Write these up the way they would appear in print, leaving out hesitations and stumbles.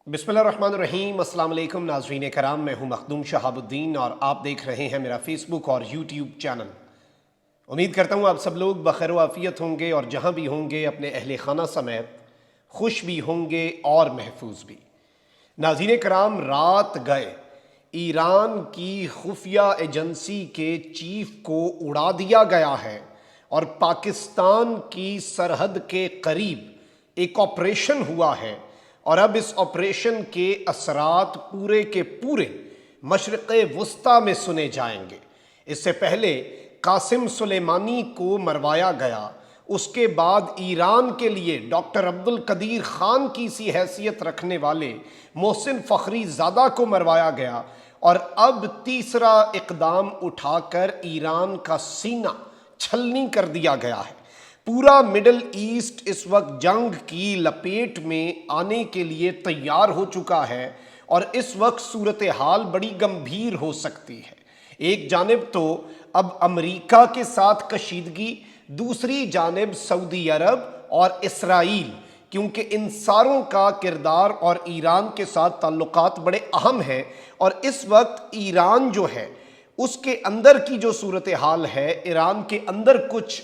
बिस्मिल्लाहिर्रहमानिर्रहीम। अस्सलाम वालेकुम नाज़रीन कराम, मैं हूं मखदूम शहाबुद्दीन और आप देख रहे हैं मेरा फेसबुक और यूट्यूब चैनल। उम्मीद करता हूं आप सब लोग बखैर आफियत होंगे और जहां भी होंगे अपने अहले खाना समेत खुश भी होंगे और महफूज भी। नाज़रीन कराम, रात गए ईरान की खुफिया एजेंसी के चीफ को उड़ा दिया गया है और पाकिस्तान की सरहद के करीब एक ऑपरेशन हुआ है और अब इस ऑपरेशन के असरात पूरे के पूरे मशरिक़ वुस्ता में सुने जाएंगे। इससे पहले कासिम सुलेमानी को मरवाया गया, उसके बाद ईरान के लिए डॉक्टर अब्दुल कदीर खान की सी हैसियत रखने वाले मोहसिन फ़खरीज़ादा को मरवाया गया और अब तीसरा इक़दाम उठाकर ईरान का सीना छलनी कर दिया गया है। पूरा मिडल ईस्ट इस वक्त जंग की लपेट में आने के लिए तैयार हो चुका है और इस वक्त सूरत हाल बड़ी गंभीर हो सकती है। एक जानिब तो अब अमेरिका के साथ कशीदगी, दूसरी जानिब सऊदी अरब और इसराइल, क्योंकि इन सारों का किरदार और ईरान के साथ ताल्लुकात बड़े अहम हैं और इस वक्त ईरान जो है उसके अंदर की जो सूरत हाल है, ईरान के अंदर कुछ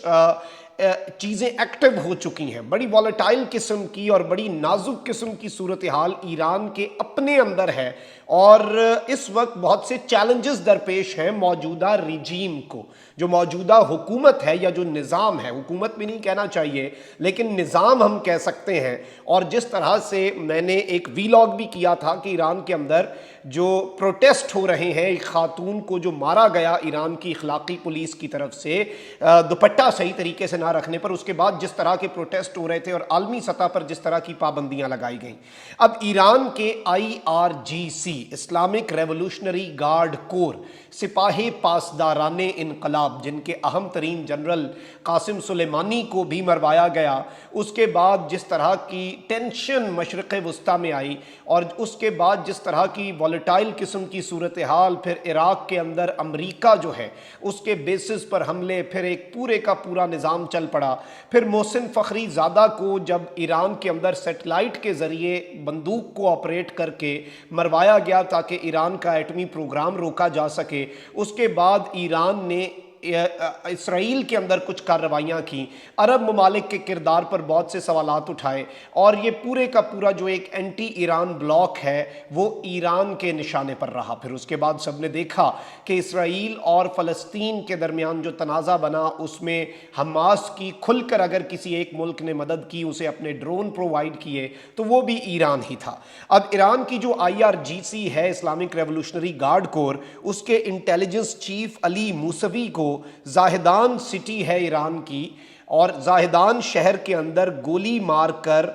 चीज़ें एक्टिव हो चुकी हैं। बड़ी वॉलेटाइल किस्म की और बड़ी नाजुक किस्म की सूरत हाल ईरान के अपने अंदर है और इस वक्त बहुत से चैलेंजेस दरपेश हैं मौजूदा रिजीम को। जो मौजूदा हुकूमत है या जो निज़ाम है, हुकूमत भी नहीं कहना चाहिए लेकिन निज़ाम हम कह सकते हैं। और जिस तरह से मैंने एक वीलॉग भी किया था कि ईरान के अंदर जो प्रोटेस्ट हो रहे हैं, एक खातून को जो मारा गया ईरान की इखलाकी पुलिस की तरफ से दुपट्टा सही तरीके से ना रखने पर, उसके बाद जिस तरह के प्रोटेस्ट हो रहे थे और आलमी सतह पर जिस तरह की पाबंदियां लगाई गई। अब ईरान के IRGC Islamic revolutionary guard core सिपाही पासदाराने इनकलाब, जिनके अहम तरीन जनरल कासिम सुलेमानी को भी मरवाया गया, उसके बाद जिस तरह की टेंशन मशरिक़ वुस्ता में आई और उसके बाद जिस तरह की वॉलेटाइल किस्म की सूरत हाल, फिर इराक़ के अंदर अमरीका जो है उसके बेसिस पर हमले, फिर एक पूरे का पूरा निज़ाम चल पड़ा। फिर मोहसिन फ़खरीज़ादा को जब ईरान के अंदर सेटेलाइट के ज़रिए बंदूक को ऑपरेट करके मरवाया गया ताकि ईरान का एटमी प्रोग्राम रोका जा सके। उसके बाद ईरान ने इसराइल के अंदर कुछ कार्रवाइयाँ की, अरब ममालिक के किरदार पर बहुत से सवालात उठाए और ये पूरे का पूरा जो एक एंटी ईरान ब्लॉक है वो ईरान के निशाने पर रहा। फिर उसके बाद सबने देखा कि इसराइल और फ़लस्तीन के दरमियान जो तनाज़ा बना उसमें हमास की खुलकर अगर किसी एक मुल्क ने मदद की, उसे अपने ड्रोन प्रोवाइड किए, तो वो भी ईरान ही था। अब ईरान की जो IRGC है, इस्लामिक रेवोल्यूशनरी गार्ड कोर, उसके इंटेलिजेंस चीफ अली मूसवी को जाहिदान सिटी है ईरान की और जाहिदान शहर के अंदर गोली मारकर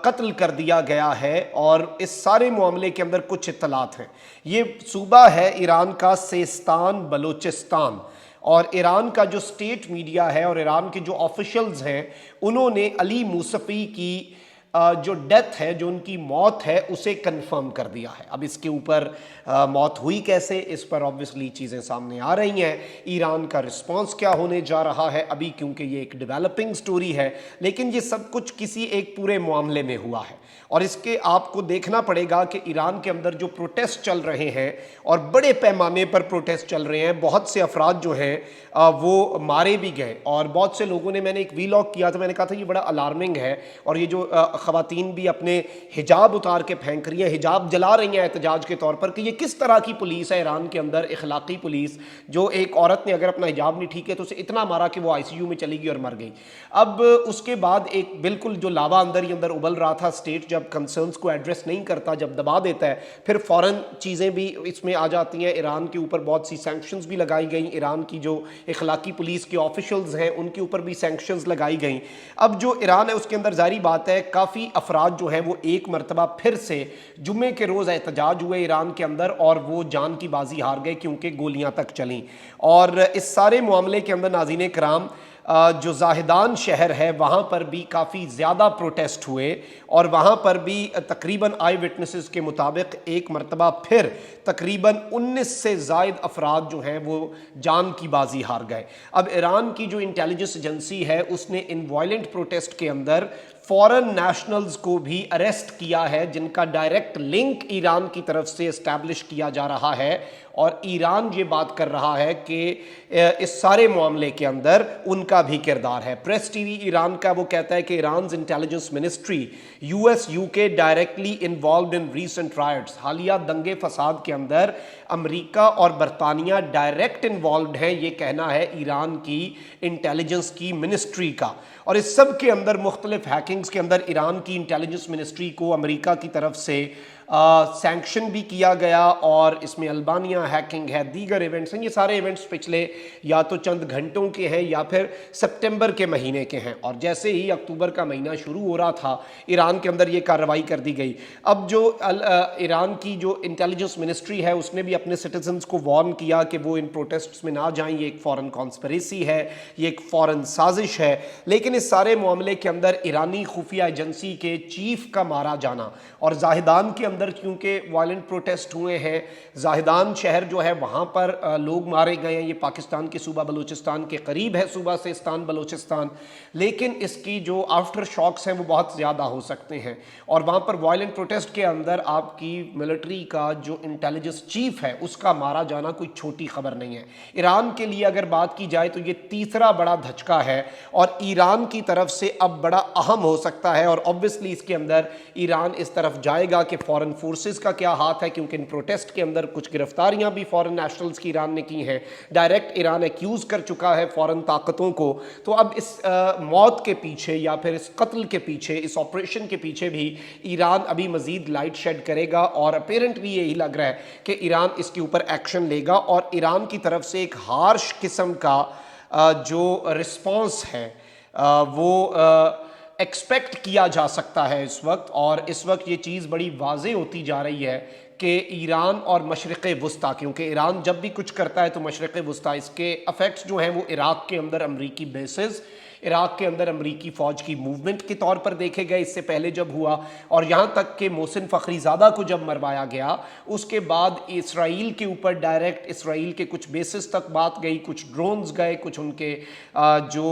कत्ल कर दिया गया है और इस सारे मामले के अंदर कुछ इत्तलात हैं। ये सूबा है ईरान का सिस्तान बलूचिस्तान और ईरान का जो स्टेट मीडिया है और ईरान के जो ऑफिशियल्स हैं उन्होंने अली मूसवी की जो डेथ है, जो उनकी मौत है, उसे कंफर्म कर दिया है। अब इसके ऊपर मौत हुई कैसे, इस पर ऑब्वियसली चीज़ें सामने आ रही हैं। ईरान का रिस्पांस क्या होने जा रहा है अभी, क्योंकि ये एक डेवलपिंग स्टोरी है, लेकिन ये सब कुछ किसी एक पूरे मामले में हुआ है और इसके आपको देखना पड़ेगा कि ईरान के अंदर जो प्रोटेस्ट चल रहे हैं और बड़े पैमाने पर प्रोटेस्ट चल रहे हैं, बहुत से अफराद जो हैं वो मारे भी गए और बहुत से लोगों ने, मैंने एक वीलॉग किया था, मैंने कहा था ये बड़ा अलार्मिंग है और ये जो ख़वातीन भी अपने हिजाब उतार के फेंक रही हैं, हिजाब जला रही हैं एहतजाज के तौर पर, कि ये किस तरह की पुलिस है ईरान के अंदर, इखलाकी पुलिस, जो एक औरत ने अगर अपना हिजाब नहीं ठीक है तो उसे इतना मारा कि वो ICU में चली गई और मर गई। अब उसके बाद एक बिल्कुल जो लावा अंदर ही अंदर उबल रहा था, स्टेट जब कंसर्न्स को एड्रेस नहीं करता, जब दबा देता है, फिर फ़ौरन चीज़ें भी इसमें आ जाती हैं। ईरान के ऊपर बहुत सी सैंक्शंस भी लगाई गई, ईरान की जो इखलाकी पुलिस के ऑफिशल्स हैं उनके ऊपर भी सैंक्शंस लगाई गई। अब जो ईरान है उसके अंदर जारी बात है काफ़ी अफराद जो हैं वो एक मरतबा फिर से जुम्मे के रोज़ एहतजाज हुए ईरान के अंदर और वो जान की बाजी हार गए क्योंकि गोलियां तक चलीं। और इस सारे मामले के अंदर नाज़रीन कराम जो जाहिदान शहर है वहाँ पर भी काफ़ी ज़्यादा प्रोटेस्ट हुए और वहाँ पर भी तकरीबन आई विटनेसेस के मुताबिक एक मरतबा फिर तकरीबन 19 से ज़ायद अफराद जो हैं वो जान की बाजी हार गए। अब ईरान की जो इंटेलिजेंस एजेंसी है उसने इन वायलेंट प्रोटेस्ट के अंदर फॉरेन नेशनल्स को भी अरेस्ट किया है जिनका डायरेक्ट लिंक ईरान की तरफ से एस्टैब्लिश किया जा रहा है। और ईरान ये बात कर रहा है कि इस सारे मामले के अंदर उनका भी किरदार है। प्रेस टीवी ईरान का वो कहता है कि Iran intelligence ministry US UK directly involved in recent rights, हालिया दंगे फसाद के अंदर अमेरिका और बरतानिया डायरेक्ट इन्वॉल्व्ड हैं, ये कहना है ईरान की इंटेलिजेंस की मिनिस्ट्री का। और इस सब के अंदर मुख्तलिफ हैकिंग्स के अंदर ईरान की इंटेलिजेंस मिनिस्ट्री को अमेरिका की तरफ से सैंक्शन भी किया गया और इसमें अल्बानिया हैकिंग है, दीगर इवेंट्स हैं। ये सारे इवेंट्स पिछले या तो चंद घंटों के हैं या फिर सितंबर के महीने के हैं। और जैसे ही अक्टूबर का महीना शुरू हो रहा था ईरान के अंदर ये कार्रवाई कर दी गई। अब जो ईरान की जो इंटेलिजेंस मिनिस्ट्री है उसने भी अपने सिटीजन्स को वार्न किया कि वो इन प्रोटेस्ट्स में ना जाएं, ये एक फॉरेन कॉन्स्पिरेसी है, ये एक फॉरेन साजिश है। लेकिन इस सारे मामले के अंदर ईरानी खुफिया एजेंसी के चीफ का मारा जाना और जाहिदान के अंदर क्योंकि वायलेंट प्रोटेस्ट हुए हैं, जाहिदान शहर जो है वहाँ पर लोग मारे गए हैं। ये पाकिस्तान के सूबा बलूचिस्तान के करीब है, सूबा सिस्तान बलूचिस्तान, लेकिन इसकी जो आफ्टर शॉक्स हैं वो बहुत ज़्यादा हो सकते हैं। और वहाँ पर वायलेंट प्रोटेस्ट के अंदर आपकी मिलिट्री का जो इंटेलिजेंस चीफ है उसका मारा जाना कोई छोटी खबर नहीं है। ईरान के लिए अगर बात की जाए तो ये तीसरा बड़ा धचका है और ईरान की तरफ से अब बड़ा अहम हो सकता है। और ऑब्वियसली इसके अंदर ईरान इस तरफ जाएगा कि फॉरेन फोर्सेस का क्या हाथ है, क्योंकि इन प्रोटेस्ट के अंदर कुछ गिरफ्तारियां भी फॉरेन नेशनल्स की ईरान ने की हैं। डायरेक्ट ईरान एक्यूज कर चुका है फॉरेन ताकतों को। तो अब इस मौत के पीछे या फिर इस कत्ल के पीछे, इस ऑपरेशन के पीछे भी ईरान अभी मजीद लाइट शेड करेगा और अपेरेंटली यही लग रहा है कि ईरान इसके ऊपर एक्शन लेगा। और ईरान की तरफ से एक हार्श किस्म का जो रिस्पॉन्स है वो एक्सपेक्ट किया जा सकता है इस वक्त। और इस वक्त ये चीज़ बड़ी वाज़ेह होती जा रही है कि ईरान और मशरिक़ वस्ता, क्योंकि ईरान जब भी कुछ करता है तो मशरिक़ वस्ता, इसके अफेक्ट्स जो हैं वो इराक़ के अंदर अमरीकी बेसिस, इराक़ के अंदर अमरीकी फ़ौज की मूवमेंट के तौर पर देखे गए इससे पहले जब हुआ। और यहाँ तक कि मोहसिन फ़खरीज़ादा को जब मरवाया गया उसके बाद इसराइल के ऊपर डायरेक्ट इसराइल के कुछ बेसिस तक बात गई, कुछ ड्रोन्स गए, कुछ उनके जो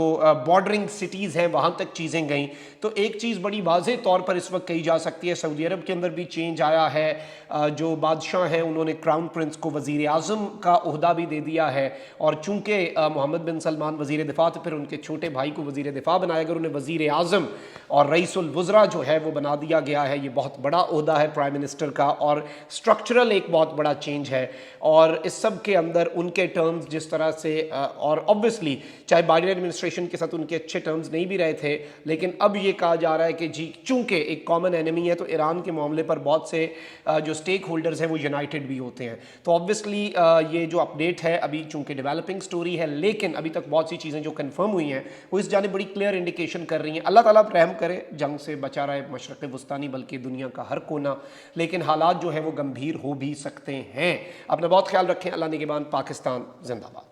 बॉर्डरिंग सिटीज़ हैं वहाँ तक चीज़ें गईं। तो एक चीज़ बड़ी वाज़ेह तौर पर इस वक्त कही जा सकती है, सऊदी अरब के अंदर भी चेंज आया है। जो बादशाह हैं उन्होंने क्राउन प्रिंस को वज़ीर आज़म का ओहदा भी दे दिया है। और चूँकि मोहम्मद बिन सलमान वज़ीर दिफा थे, फिर उनके छोटे भाई वज़ीर दिफा बनाया गया, उन्हें वज़ीर आज़म और रईसुल वज़रा जो है वो बना दिया गया है। ये बहुत बड़ा ओहदा है प्राइम मिनिस्टर का और स्ट्रक्चरल एक बहुत बड़ा चेंज है। और इस सब के अंदर उनके टर्म्स जिस तरह से और ऑब्वियसली चाहे बाइडेन एडमिनिस्ट्रेशन के साथ उनके अच्छे टर्म्स नहीं भी रहे थे, लेकिन अब ये कहा जा रहा है कि जी चूंकि एक कॉमन एनिमी है तो ईरान के मामले पर बहुत से जो स्टेक होल्डर्स हैं वो यूनाइटेड भी होते हैं। तो ऑब्वियसली ये जो अपडेट है अभी चूंकि डेवलपिंग स्टोरी है, लेकिन अभी तक बहुत सी चीज़ें जो कन्फर्म हुई हैं वो इस जानिब बड़ी क्लियर इंडिकेशन कर रही हैं। अल्लाह ताला रहम करे, जंग से बचा रहे मशरक़ वस्तानी बल्कि दुनिया का हर कोना, लेकिन हालात जो है वो गंभीर हो भी सकते हैं। अपना बहुत ख्याल रखें। अल्लाह निगहबान। पाकिस्तान जिंदाबाद।